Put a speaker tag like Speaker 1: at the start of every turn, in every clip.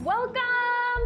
Speaker 1: Welcome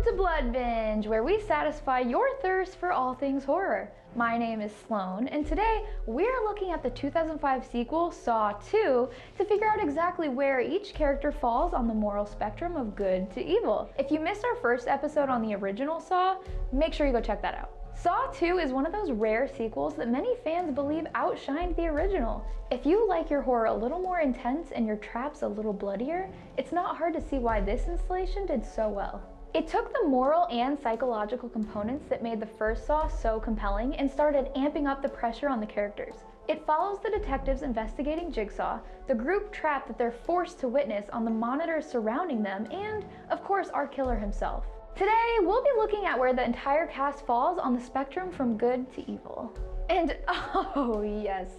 Speaker 1: to BloodBinge, where we satisfy your thirst for all things horror. My name is Sloan, and today we're looking at the 2005 sequel, Saw 2, to figure out exactly where each character falls on the moral spectrum of good to evil. If you missed our first episode on the original Saw, make sure you go check that out. Saw 2 is one of those rare sequels that many fans believe outshined the original. If you like your horror a little more intense and your traps a little bloodier, it's not hard to see why this installation did so well. It took the moral and psychological components that made the first Saw so compelling and started amping up the pressure on the characters. It follows the detectives investigating Jigsaw, the group trap that they're forced to witness on the monitors surrounding them, and, of course, our killer himself. Today, we'll be looking at where the entire cast falls on the spectrum from good to evil. And oh yes,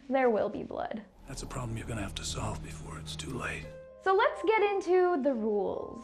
Speaker 1: there will be blood.
Speaker 2: That's a problem you're gonna have to solve before it's too late.
Speaker 1: So let's get into the rules.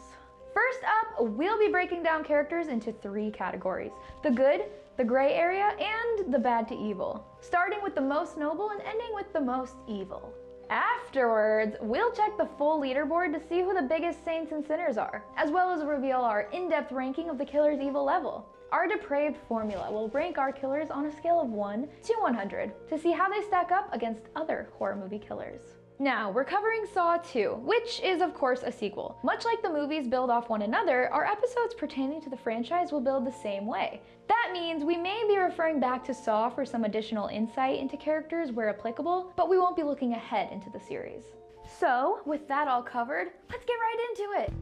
Speaker 1: First up, we'll be breaking down characters into 3 categories: the good, the gray area, and the bad to evil, starting with the most noble and ending with the most evil. Afterwards, we'll check the full leaderboard to see who the biggest saints and sinners are, as well as reveal our in-depth ranking of the killer's evil level. Our depraved formula will rank our killers on a scale of 1 to 100 to see how they stack up against other horror movie killers. Now, we're covering Saw 2, which is of course a sequel. Much like the movies build off one another, our episodes pertaining to the franchise will build the same way. That means we may be referring back to Saw for some additional insight into characters where applicable, but we won't be looking ahead into the series. So, with that all covered, let's get right into it.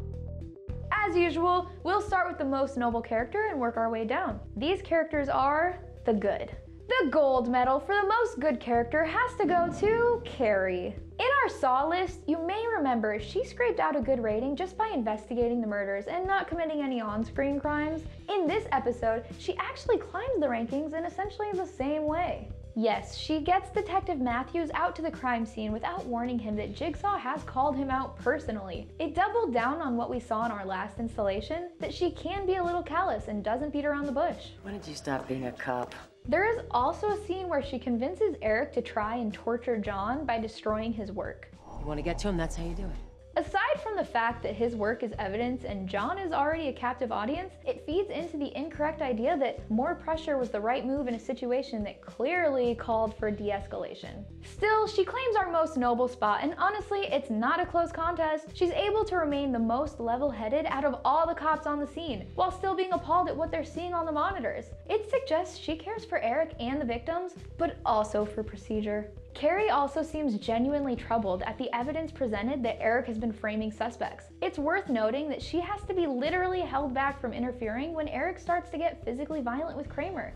Speaker 1: As usual, we'll start with the most noble character and work our way down. These characters are the good. The gold medal for the most good character has to go to Carrie. In our Saw list, you may remember she scraped out a good rating just by investigating the murders and not committing any on-screen crimes. In this episode, she actually climbs the rankings in essentially the same way. Yes, she gets Detective Matthews out to the crime scene without warning him that Jigsaw has called him out personally. It doubled down on what we saw in our last installation, that she can be a little callous and doesn't beat around the bush.
Speaker 3: When did you stop being a cop?
Speaker 1: There is also a scene where she convinces Eric to try and torture John by destroying his work.
Speaker 3: You want to get to him, that's how you do it.
Speaker 1: Aside from the fact that his work is evidence and John is already a captive audience, it feeds into the incorrect idea that more pressure was the right move in a situation that clearly called for de-escalation. Still, she claims our most noble spot, and honestly, it's not a close contest. She's able to remain the most level-headed out of all the cops on the scene, while still being appalled at what they're seeing on the monitors. It suggests she cares for Eric and the victims, but also for procedure. Carrie also seems genuinely troubled at the evidence presented that Eric has been framing suspects. It's worth noting that she has to be literally held back from interfering when Eric starts to get physically violent with Kramer.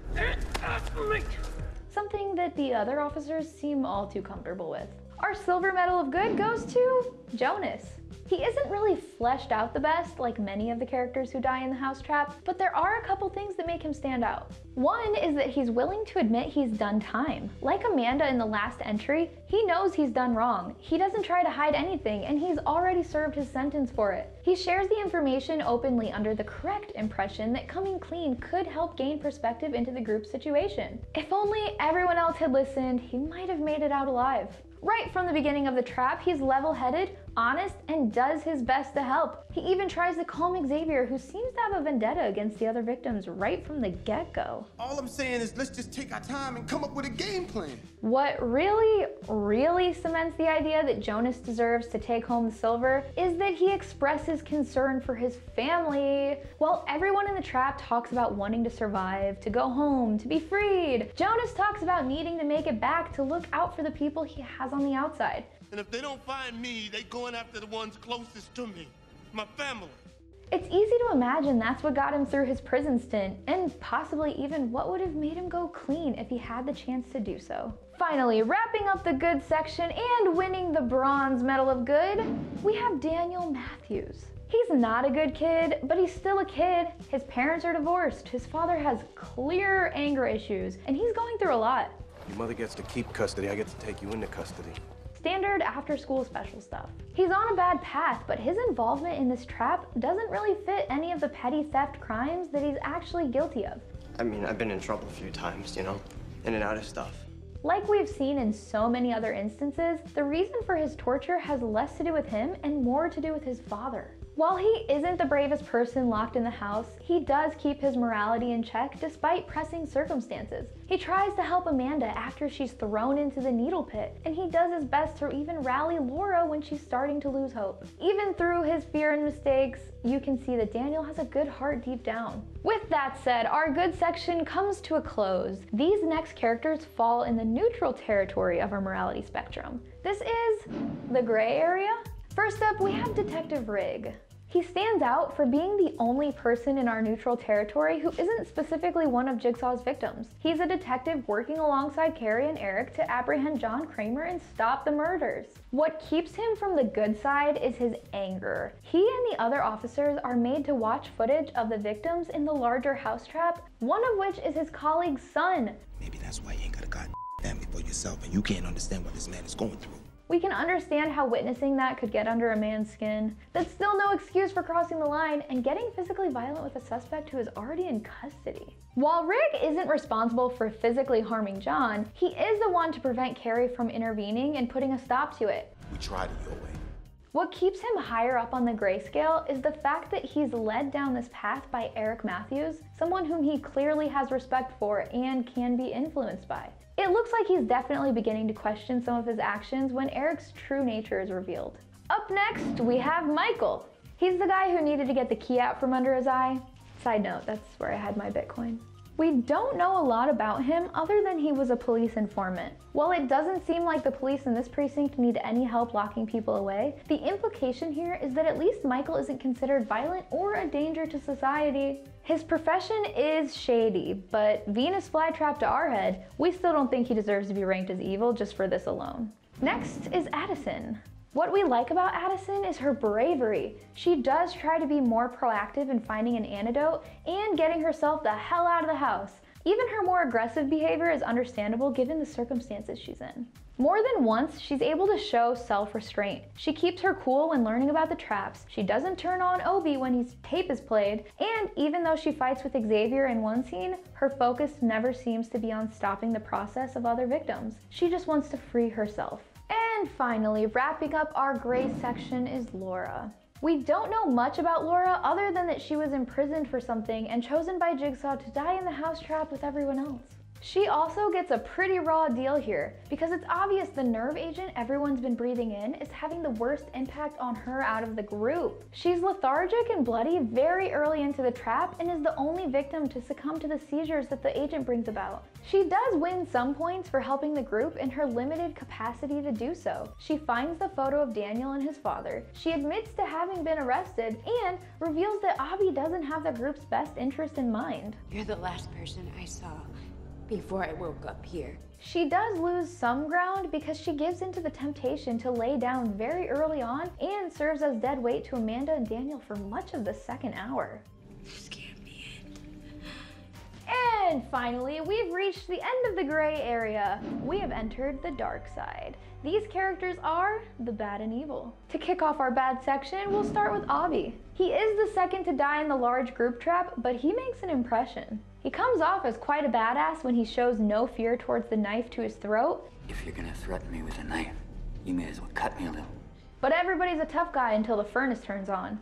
Speaker 1: Something that the other officers seem all too comfortable with. Our silver medal of good goes to Jonas. He isn't really fleshed out the best, like many of the characters who die in the house trap, but there are a couple things that make him stand out. One is that he's willing to admit he's done time. Like Amanda in the last entry, he knows he's done wrong. He doesn't try to hide anything, and he's already served his sentence for it. He shares the information openly under the correct impression that coming clean could help gain perspective into the group's situation. If only everyone else had listened, he might have made it out alive. Right from the beginning of the trap, he's level-headed, honest, and does his best to help. He even tries to calm Xavier, who seems to have a vendetta against the other victims right from the get-go.
Speaker 4: All I'm saying is let's just take our time and come up with a game plan.
Speaker 1: What really cements the idea that Jonas deserves to take home the silver is that he expresses concern for his family. While everyone in the trap talks about wanting to survive, to go home, to be freed, Jonas talks about needing to make it back to look out for the people he has on the outside.
Speaker 4: And if they don't find me, they going after the ones closest to me, my family.
Speaker 1: It's easy to imagine that's what got him through his prison stint, and possibly even what would have made him go clean if he had the chance to do so. Finally, wrapping up the good section and winning the bronze medal of good, we have Daniel Matthews. He's not a good kid, but he's still a kid. His parents are divorced, his father has clear anger issues, and he's going through a lot.
Speaker 5: Your mother gets to keep custody, I get to take you into custody.
Speaker 1: Standard after-school special stuff. He's on a bad path, but his involvement in this trap doesn't really fit any of the petty theft crimes that he's actually guilty of.
Speaker 6: I mean, I've been in trouble a few times, you know, in and out of stuff.
Speaker 1: Like we've seen in so many other instances, the reason for his torture has less to do with him and more to do with his father. While he isn't the bravest person locked in the house, he does keep his morality in check despite pressing circumstances. He tries to help Amanda after she's thrown into the needle pit, and he does his best to even rally Laura when she's starting to lose hope. Even through his fear and mistakes, you can see that Daniel has a good heart deep down. With that said, our good section comes to a close. These next characters fall in the neutral territory of our morality spectrum. This is the gray area. First up, we have Detective Rigg. He stands out for being the only person in our neutral territory who isn't specifically one of Jigsaw's victims. He's a detective working alongside Carrie and Eric to apprehend John Kramer and stop the murders. What keeps him from the good side is his anger. He and the other officers are made to watch footage of the victims in the larger house trap, one of which is his colleague's son.
Speaker 6: Maybe that's why you ain't got a goddamn family for yourself and you can't understand what this man is going through.
Speaker 1: We can understand how witnessing that could get under a man's skin. That's still no excuse for crossing the line and getting physically violent with a suspect who is already in custody. While Rigg isn't responsible for physically harming John, he is the one to prevent Carrie from intervening and putting a stop to it.
Speaker 6: We tried it your way.
Speaker 1: What keeps him higher up on the grayscale is the fact that he's led down this path by Eric Matthews, someone whom he clearly has respect for and can be influenced by. It looks like he's definitely beginning to question some of his actions when Eric's true nature is revealed. Up next, we have Michael. He's the guy who needed to get the key out from under his eye. Side note, that's where I had my Bitcoin. We don't know a lot about him other than he was a police informant. While it doesn't seem like the police in this precinct need any help locking people away, the implication here is that at least Michael isn't considered violent or a danger to society. His profession is shady, but Venus flytrap to our head, we still don't think he deserves to be ranked as evil just for this alone. Next is Addison. What we like about Addison is her bravery. She does try to be more proactive in finding an antidote and getting herself the hell out of the house. Even her more aggressive behavior is understandable given the circumstances she's in. More than once, she's able to show self-restraint. She keeps her cool when learning about the traps. She doesn't turn on Obi when his tape is played. And even though she fights with Xavier in one scene, her focus never seems to be on stopping the process of other victims. She just wants to free herself. And finally, wrapping up our gray section is Laura. We don't know much about Laura other than that she was imprisoned for something and chosen by Jigsaw to die in the house trap with everyone else. She also gets a pretty raw deal here because it's obvious the nerve agent everyone's been breathing in is having the worst impact on her out of the group. She's lethargic and bloody very early into the trap and is the only victim to succumb to the seizures that the agent brings about. She does win some points for helping the group in her limited capacity to do so. She finds the photo of Daniel and his father, she admits to having been arrested, and reveals that Abby doesn't have the group's best interest in mind.
Speaker 7: You're the last person I saw before I woke up here.
Speaker 1: She does lose some ground because she gives into the temptation to lay down very early on and serves as dead weight to Amanda and Daniel for much of the second hour.
Speaker 7: This can't be it.
Speaker 1: And finally, we've reached the end of the gray area. We have entered the dark side. These characters are the bad and evil. To kick off our bad section, we'll start with Avi. He is the second to die in the large group trap, but he makes an impression. He comes off as quite a badass when he shows no fear towards the knife to his throat.
Speaker 8: If you're gonna threaten me with a knife, you may as well cut me a little.
Speaker 1: But everybody's a tough guy until the furnace turns on.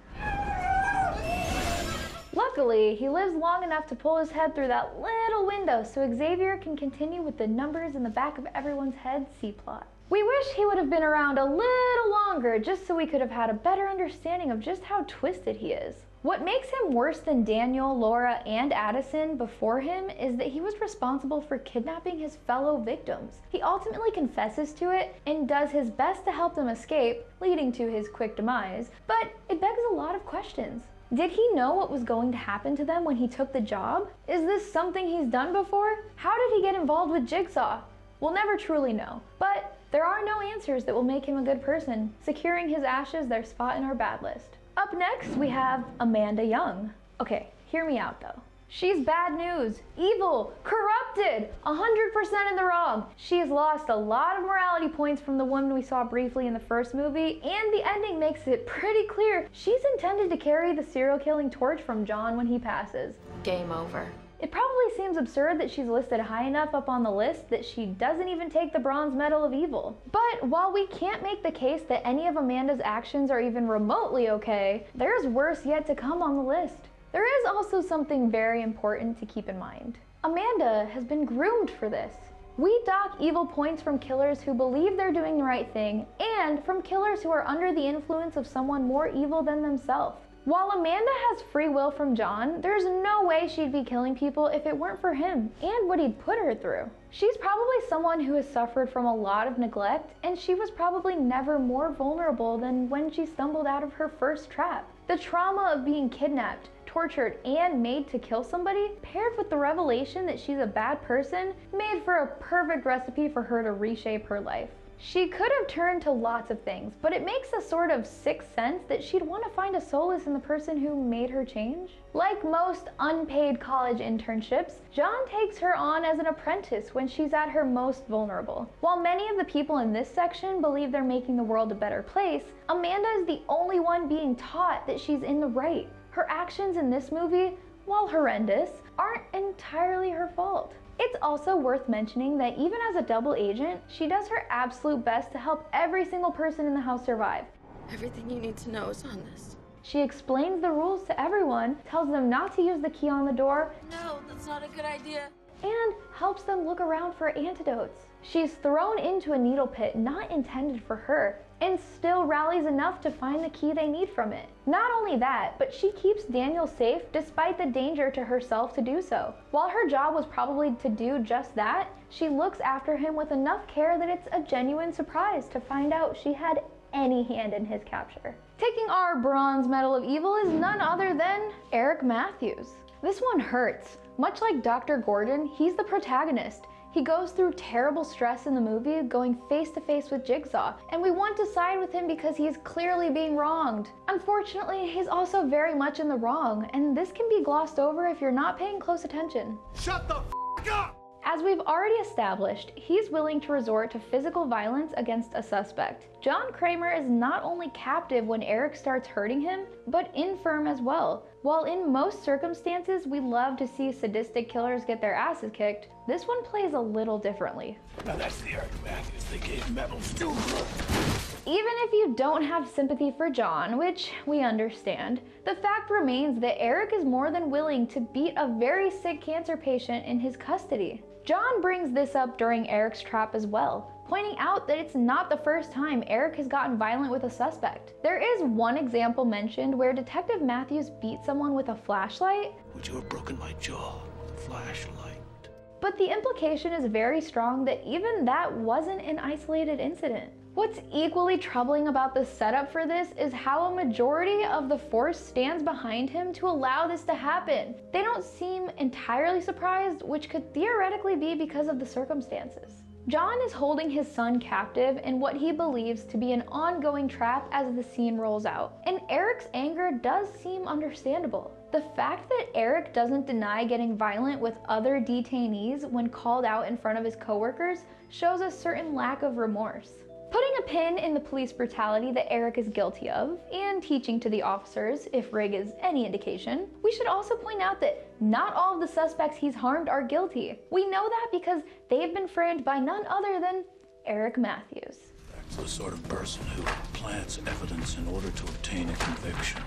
Speaker 1: Luckily, he lives long enough to pull his head through that little window so Xavier can continue with the numbers in the back of everyone's head C-plot. We wish he would have been around a little longer just so we could have had a better understanding of just how twisted he is. What makes him worse than Daniel, Laura, and Addison before him is that he was responsible for kidnapping his fellow victims. He ultimately confesses to it and does his best to help them escape, leading to his quick demise, but it begs a lot of questions. Did he know what was going to happen to them when he took the job? Is this something he's done before? How did he get involved with Jigsaw? We'll never truly know, but there are no answers that will make him a good person, securing his ashes their spot in our bad list. Up next, we have Amanda Young. Okay, hear me out though. She's bad news, evil, corrupted, 100% in the wrong. She has lost a lot of morality points from the woman we saw briefly in the first movie, and the ending makes it pretty clear she's intended to carry the serial killing torch from John when he passes.
Speaker 7: Game over.
Speaker 1: It probably seems absurd that she's listed high enough up on the list that she doesn't even take the Bronze Medal of Evil. But while we can't make the case that any of Amanda's actions are even remotely okay, there's worse yet to come on the list. There is also something very important to keep in mind. Amanda has been groomed for this. We dock evil points from killers who believe they're doing the right thing, and from killers who are under the influence of someone more evil than themselves. While Amanda has free will from John, there's no way she'd be killing people if it weren't for him and what he'd put her through. She's probably someone who has suffered from a lot of neglect, and she was probably never more vulnerable than when she stumbled out of her first trap. The trauma of being kidnapped, tortured, and made to kill somebody, paired with the revelation that she's a bad person, made for a perfect recipe for her to reshape her life. She could have turned to lots of things, but it makes a sort of sixth sense that she'd want to find a solace in the person who made her change. Like most unpaid college internships, John takes her on as an apprentice when she's at her most vulnerable. While many of the people in this section believe they're making the world a better place, Amanda is the only one being taught that she's in the right. Her actions in this movie, while horrendous, aren't entirely her fault. It's also worth mentioning that even as a double agent, she does her absolute best to help every single person in the house survive.
Speaker 9: Everything you need to know is on this.
Speaker 1: She explains the rules to everyone, tells them not to use the key on the door,
Speaker 9: No, that's not a good idea.
Speaker 1: and helps them look around for antidotes. She's thrown into a needle pit not intended for her, and still rallies enough to find the key they need from it. Not only that, but she keeps Daniel safe despite the danger to herself to do so. While her job was probably to do just that, she looks after him with enough care that it's a genuine surprise to find out she had any hand in his capture. Taking our Bronze Medal of Evil is none other than Eric Matthews. This one hurts. Much like Dr. Gordon, he's the protagonist. He goes through terrible stress in the movie, going face to face with Jigsaw, and we want to side with him because he's clearly being wronged. Unfortunately, he's also very much in the wrong, and this can be glossed over if you're not paying close attention.
Speaker 4: Shut the f up!
Speaker 1: As we've already established, he's willing to resort to physical violence against a suspect. John Kramer is not only captive when Eric starts hurting him, but infirm as well. While in most circumstances we love to see sadistic killers get their asses kicked, this one plays a little differently.
Speaker 2: Now that's the Eric Matthews they gave medals to.
Speaker 1: Even if you don't have sympathy for John, which we understand, the fact remains that Eric is more than willing to beat a very sick cancer patient in his custody. John brings this up during Eric's trap as well, pointing out that it's not the first time Eric has gotten violent with a suspect. There is one example mentioned where Detective Matthews beat someone with a flashlight.
Speaker 2: Would you have broken my jaw with a flashlight?
Speaker 1: But the implication is very strong that even that wasn't an isolated incident. What's equally troubling about the setup for this is how a majority of the force stands behind him to allow this to happen. They don't seem entirely surprised, which could theoretically be because of the circumstances. John is holding his son captive in what he believes to be an ongoing trap as the scene rolls out, and Eric's anger does seem understandable. The fact that Eric doesn't deny getting violent with other detainees when called out in front of his coworkers shows a certain lack of remorse. Putting a pin in the police brutality that Eric is guilty of, and teaching to the officers, if Rig is any indication, we should also point out that not all of the suspects he's harmed are guilty. We know that because they've been framed by none other than Eric Matthews.
Speaker 2: That's the sort of person who plants evidence in order to obtain a conviction.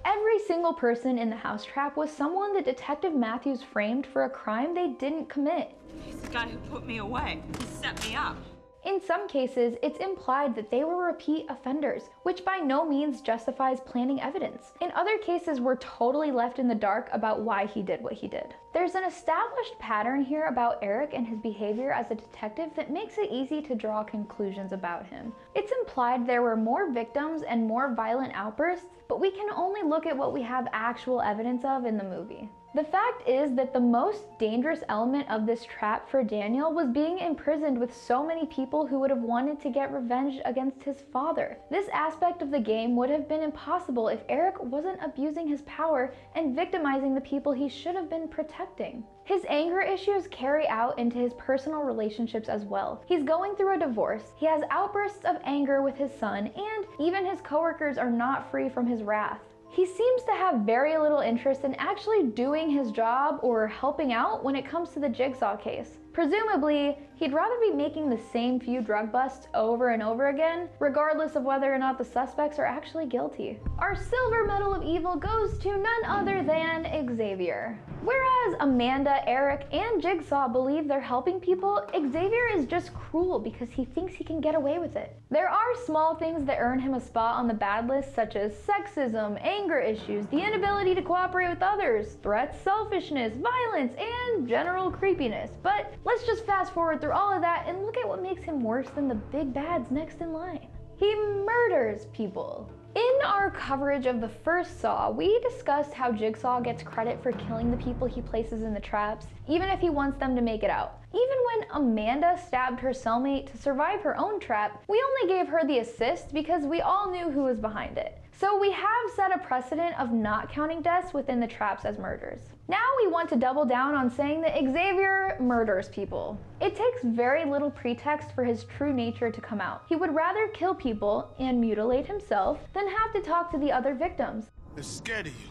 Speaker 1: Every single person in the house trap was someone that Detective Matthews framed for a crime they didn't commit.
Speaker 10: He's the guy who put me away. He set me up.
Speaker 1: In some cases, it's implied that they were repeat offenders, which by no means justifies planting evidence. In other cases, we're totally left in the dark about why he did what he did. There's an established pattern here about Eric and his behavior as a detective that makes it easy to draw conclusions about him. It's implied there were more victims and more violent outbursts, but we can only look at what we have actual evidence of in the movie. The fact is that the most dangerous element of this trap for Daniel was being imprisoned with so many people who would have wanted to get revenge against his father. This aspect of the game would have been impossible if Eric wasn't abusing his power and victimizing the people he should have been protecting. His anger issues carry out into his personal relationships as well. He's going through a divorce, he has outbursts of anger with his son, and even his coworkers are not free from his wrath. He seems to have very little interest in actually doing his job or helping out when it comes to the Jigsaw case. Presumably, he'd rather be making the same few drug busts over and over again, regardless of whether or not the suspects are actually guilty. Our silver medal of evil goes to none other than Xavier. Whereas Amanda, Eric, and Jigsaw believe they're helping people, Xavier is just cruel because he thinks he can get away with it. There are small things that earn him a spot on the bad list, such as sexism, anger issues, the inability to cooperate with others, threats, selfishness, violence, and general creepiness. But let's just fast forward through all of that and look at what makes him worse than the big bads next in line. He murders people. In our coverage of the first Saw, we discussed how Jigsaw gets credit for killing the people he places in the traps, even if he wants them to make it out. Even when Amanda stabbed her cellmate to survive her own trap, we only gave her the assist because we all knew who was behind it. So we have set a precedent of not counting deaths within the traps as murders. Now we want to double down on saying that Xavier murders people. It takes very little pretext for his true nature to come out. He would rather kill people and mutilate himself than have to talk to the other victims.
Speaker 4: They're scared of you.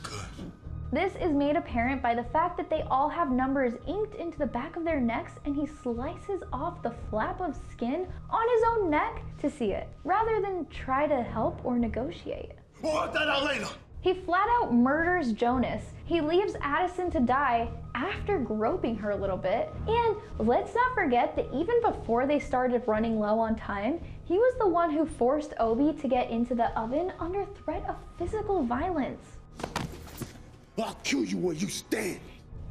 Speaker 4: Good.
Speaker 1: This is made apparent by the fact that they all have numbers inked into the back of their necks, and he slices off the flap of skin on his own neck to see it, rather than try to help or negotiate.
Speaker 4: We'll work that out later.
Speaker 1: He flat out murders Jonas. He leaves Addison to die after groping her a little bit. And let's not forget that even before they started running low on time, he was the one who forced Obi to get into the oven under threat of physical violence.
Speaker 6: I'll kill you where you stand.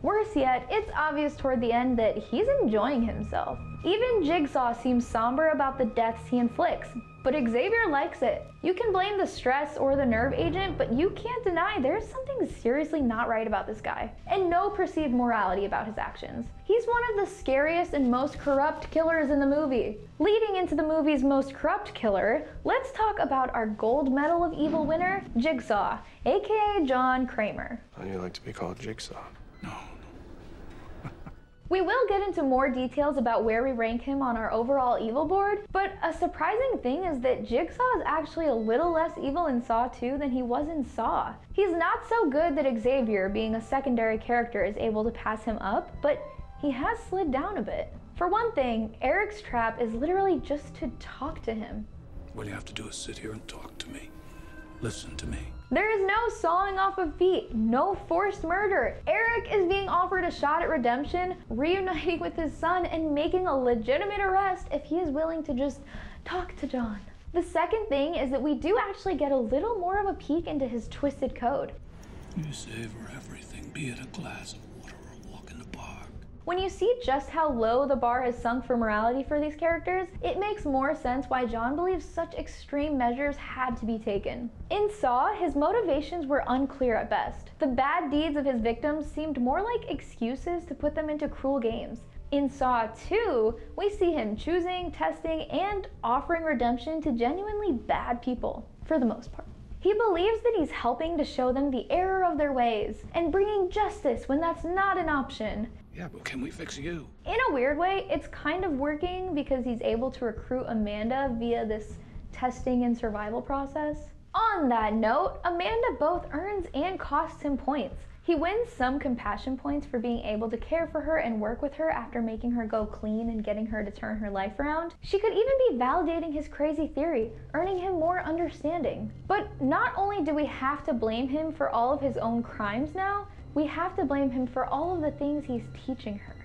Speaker 1: Worse yet, it's obvious toward the end that he's enjoying himself. Even Jigsaw seems somber about the deaths he inflicts, but Xavier likes it. You can blame the stress or the nerve agent, but you can't deny there's something seriously not right about this guy, and no perceived morality about his actions. He's one of the scariest and most corrupt killers in the movie. Leading into the movie's most corrupt killer, let's talk about our gold medal of evil winner, Jigsaw, aka John Kramer.
Speaker 5: How do you like to be called Jigsaw?
Speaker 2: No.
Speaker 1: We will get into more details about where we rank him on our overall evil board, but a surprising thing is that Jigsaw is actually a little less evil in Saw 2 than he was in Saw. He's not so good that Xavier, being a secondary character, is able to pass him up, but he has slid down a bit. For one thing, Eric's trap is literally just to talk to him.
Speaker 2: All you have to do is sit here and talk to me. Listen to me.
Speaker 1: There is no sawing off of feet, no forced murder. Eric is being offered a shot at redemption, reuniting with his son, and making a legitimate arrest if he is willing to just talk to John. The second thing is that we do actually get a little more of a peek into his twisted code.
Speaker 2: You savor everything, be it a glass of water or a walk in the park.
Speaker 1: When you see just how low the bar has sunk for morality for these characters, it makes more sense why John believes such extreme measures had to be taken. In Saw, his motivations were unclear at best. The bad deeds of his victims seemed more like excuses to put them into cruel games. In Saw 2, we see him choosing, testing, and offering redemption to genuinely bad people, for the most part. He believes that he's helping to show them the error of their ways, and bringing justice when that's not an option.
Speaker 2: Yeah, but can we fix you?
Speaker 1: In a weird way, it's kind of working because he's able to recruit Amanda via this testing and survival process. On that note, Amanda both earns and costs him points. He wins some compassion points for being able to care for her and work with her after making her go clean and getting her to turn her life around. She could even be validating his crazy theory, earning him more understanding. But not only do we have to blame him for all of his own crimes now, we have to blame him for all of the things he's teaching her.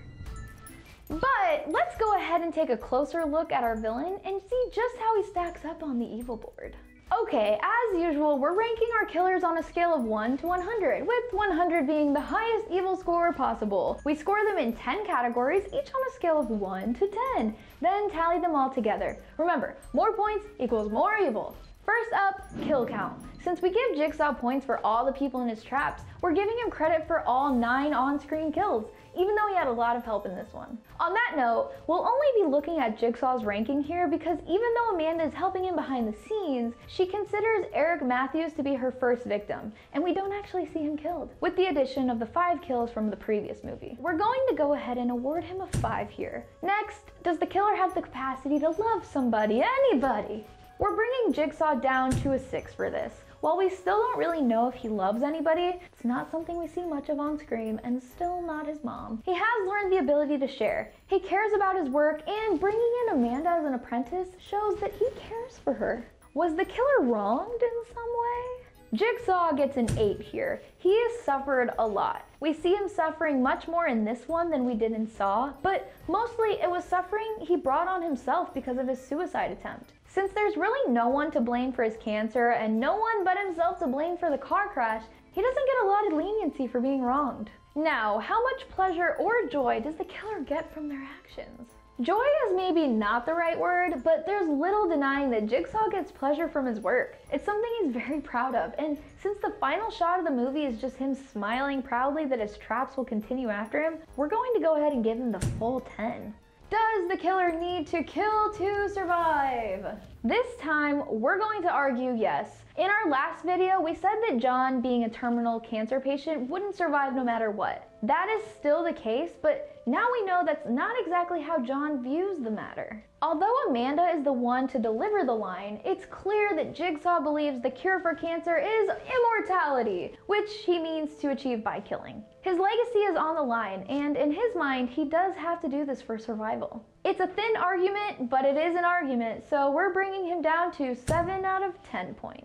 Speaker 1: But let's go ahead and take a closer look at our villain and see just how he stacks up on the evil board. Okay, as usual, we're ranking our killers on a scale of 1 to 100, with 100 being the highest evil score possible. We score them in 10 categories, each on a scale of 1 to 10, then tally them all together. Remember, more points equals more evil. First up, kill count. Since we give Jigsaw points for all the people in his traps, we're giving him credit for all 9 on-screen kills, even though he had a lot of help in this one. On that note, we'll only be looking at Jigsaw's ranking here because even though Amanda is helping him behind the scenes, she considers Eric Matthews to be her first victim, and we don't actually see him killed, with the addition of the 5 kills from the previous movie. We're going to go ahead and award him a 5 here. Next, does the killer have the capacity to love somebody, anybody? We're bringing Jigsaw down to a 6 for this. While we still don't really know if he loves anybody, it's not something we see much of on screen, and still not his mom. He has learned the ability to share. He cares about his work, and bringing in Amanda as an apprentice shows that he cares for her. Was the killer wronged in some way? Jigsaw gets an 8 here. He has suffered a lot. We see him suffering much more in this one than we did in Saw, but mostly it was suffering he brought on himself because of his suicide attempt. Since there's really no one to blame for his cancer and no one but himself to blame for the car crash, he doesn't get a lot of leniency for being wronged. Now, how much pleasure or joy does the killer get from their actions? Joy is maybe not the right word, but there's little denying that Jigsaw gets pleasure from his work. It's something he's very proud of, and since the final shot of the movie is just him smiling proudly that his traps will continue after him, we're going to go ahead and give him the full 10. Does the killer need to kill to survive? This time, we're going to argue yes. In our last video, we said that John, being a terminal cancer patient, wouldn't survive no matter what. That is still the case, but now we know that's not exactly how John views the matter. Although Amanda is the one to deliver the line, it's clear that Jigsaw believes the cure for cancer is immortality, which he means to achieve by killing. His legacy is on the line, and in his mind, he does have to do this for survival. It's a thin argument, but it is an argument, so we're bringing him down to 7 out of 10 points.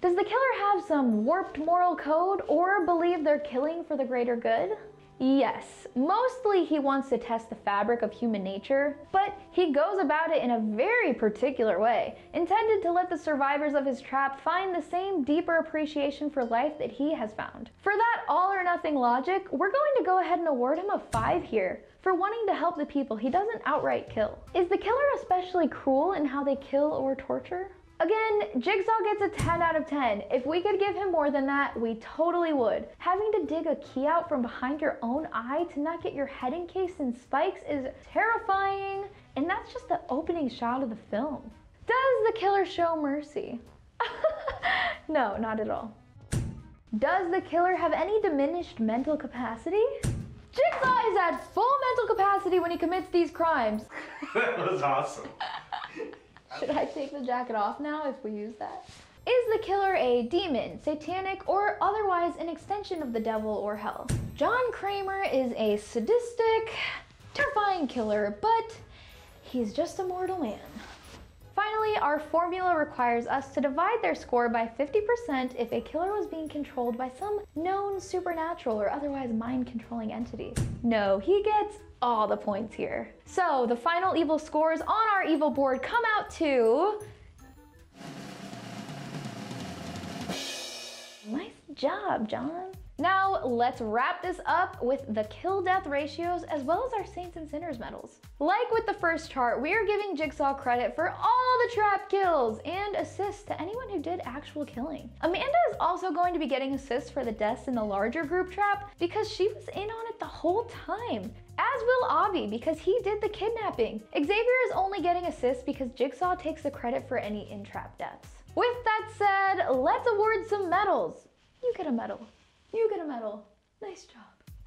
Speaker 1: Does the killer have some warped moral code or believe they're killing for the greater good? Yes, mostly he wants to test the fabric of human nature, but he goes about it in a very particular way, intended to let the survivors of his trap find the same deeper appreciation for life that he has found. For that all or nothing logic, we're going to go ahead and award him a 5 here, for wanting to help the people he doesn't outright kill. Is the killer especially cruel in how they kill or torture? Again, Jigsaw gets a 10 out of 10. If we could give him more than that, we totally would. Having to dig a key out from behind your own eye to not get your head encased in spikes is terrifying, and that's just the opening shot of the film. Does the killer show mercy? No, not at all. Does the killer have any diminished mental capacity? Jigsaw is at full mental capacity when he commits these crimes.
Speaker 11: That was awesome.
Speaker 1: Should I take the jacket off now if we use that? Is the killer a demon, satanic, or otherwise an extension of the devil or hell? John Kramer is a sadistic, terrifying killer, but he's just a mortal man. Finally, our formula requires us to divide their score by 50% if a killer was being controlled by some known supernatural or otherwise mind-controlling entity. No, he gets all the points here. So the final evil scores on our evil board come out to... Nice job, John. Now let's wrap this up with the kill-death ratios as well as our Saints and Sinners medals. Like with the first chart, we are giving Jigsaw credit for all the trap kills and assists to anyone who did actual killing. Amanda is also going to be getting assists for the deaths in the larger group trap because she was in on it the whole time. As will Avi because he did the kidnapping. Xavier is only getting assists because Jigsaw takes the credit for any in-trap deaths. With that said, let's award some medals. You get a medal. You get a medal. Nice job.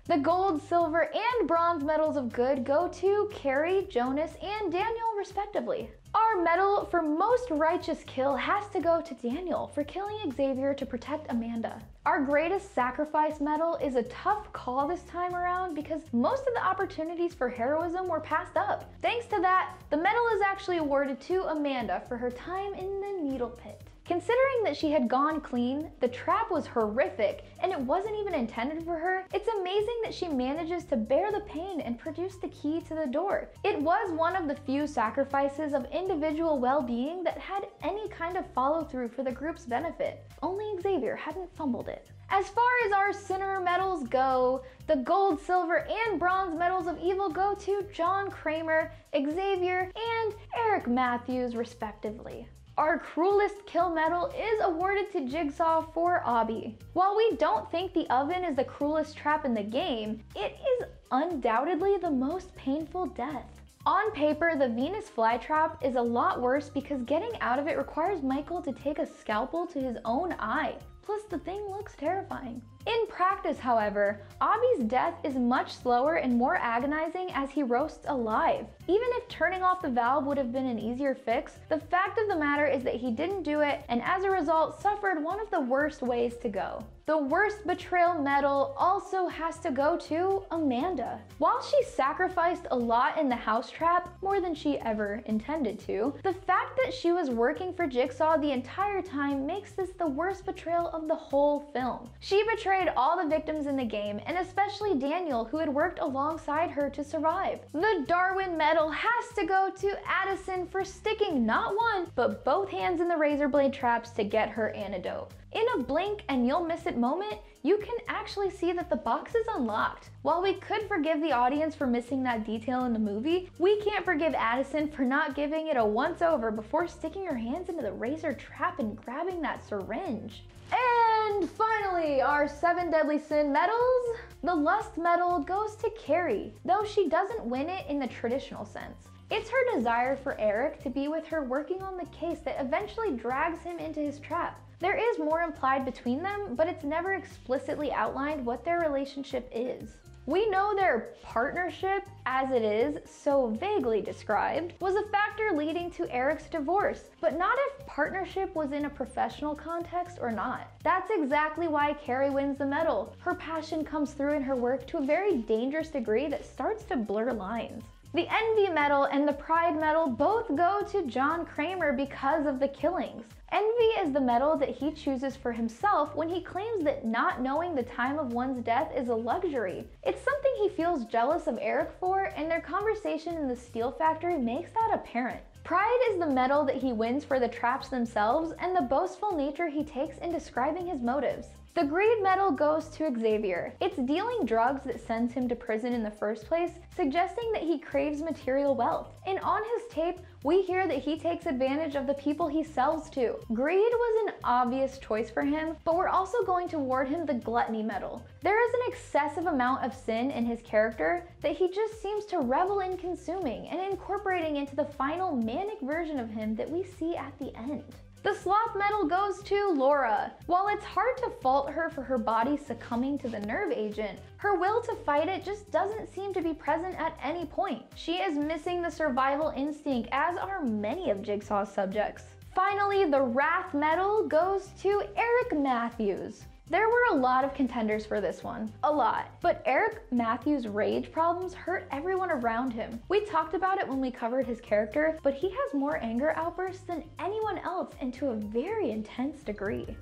Speaker 1: The gold, silver, and bronze medals of good go to Carrie, Jonas, and Daniel respectively. Our medal for most righteous kill has to go to Daniel for killing Xavier to protect Amanda. Our greatest sacrifice medal is a tough call this time around because most of the opportunities for heroism were passed up. Thanks to that, the medal is actually awarded to Amanda for her time in the needle pit. Considering that she had gone clean, the trap was horrific, and it wasn't even intended for her, it's amazing that she manages to bear the pain and produce the key to the door. It was one of the few sacrifices of individual well-being that had any kind of follow-through for the group's benefit. Only Xavier hadn't fumbled it. As far as our sinner medals go, the gold, silver, and bronze medals of evil go to John Kramer, Xavier, and Eric Matthews, respectively. Our cruelest kill medal is awarded to Jigsaw for Abby. While we don't think the oven is the cruelest trap in the game, it is undoubtedly the most painful death. On paper, the Venus flytrap is a lot worse because getting out of it requires Michael to take a scalpel to his own eye. Plus, the thing looks terrifying. In practice, however, Abi's death is much slower and more agonizing as he roasts alive. Even if turning off the valve would have been an easier fix, the fact of the matter is that he didn't do it, and as a result suffered one of the worst ways to go. The worst betrayal medal also has to go to Amanda. While she sacrificed a lot in the house trap, more than she ever intended to, the fact that she was working for Jigsaw the entire time makes this the worst betrayal of the whole film. She betrayed all the victims in the game, and especially Daniel, who had worked alongside her to survive. The Darwin medal has to go to Addison for sticking not one, but both hands in the razor blade traps to get her antidote. In a blink and you'll miss it moment, you can actually see that the box is unlocked. While we could forgive the audience for missing that detail in the movie, we can't forgive Addison for not giving it a once-over before sticking her hands into the razor trap and grabbing that syringe. And finally, our 7 deadly sin medals. The lust medal goes to Carrie, though she doesn't win it in the traditional sense. It's her desire for Eric to be with her working on the case that eventually drags him into his trap. There is more implied between them, but it's never explicitly outlined what their relationship is. We know their partnership, as it is so vaguely described, was a factor leading to Eric's divorce, but not if partnership was in a professional context or not. That's exactly why Carrie wins the medal. Her passion comes through in her work to a very dangerous degree that starts to blur lines. The Envy medal and the Pride medal both go to John Kramer because of the killings. Envy is the medal that he chooses for himself when he claims that not knowing the time of one's death is a luxury. It's something he feels jealous of Eric for, and their conversation in the steel factory makes that apparent. Pride is the medal that he wins for the traps themselves and the boastful nature he takes in describing his motives. The Greed medal goes to Xavier. It's dealing drugs that sends him to prison in the first place, suggesting that he craves material wealth. And on his tape, we hear that he takes advantage of the people he sells to. Greed was an obvious choice for him, but we're also going to award him the Gluttony medal. There is an excessive amount of sin in his character that he just seems to revel in consuming and incorporating into the final manic version of him that we see at the end. The Sloth medal goes to Laura. While it's hard to fault her for her body succumbing to the nerve agent, her will to fight it just doesn't seem to be present at any point. She is missing the survival instinct, as are many of Jigsaw's subjects. Finally, the Wrath medal goes to Eric Matthews. There were a lot of contenders for this one, a lot, but Eric Matthews' rage problems hurt everyone around him. We talked about it when we covered his character, but he has more anger outbursts than anyone else and to a very intense degree.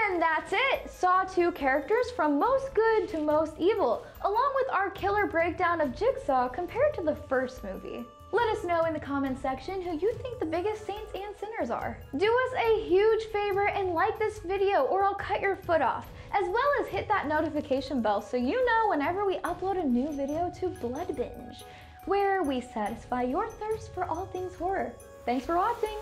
Speaker 1: And that's it! Saw 2 characters from most good to most evil, along with our killer breakdown of Jigsaw compared to the first movie. Let us know in the comments section who you think the biggest saints and sinners are. Do us a huge favor and like this video or I'll cut your foot off, as well as hit that notification bell so you know whenever we upload a new video to BloodBinge, where we satisfy your thirst for all things horror. Thanks for watching!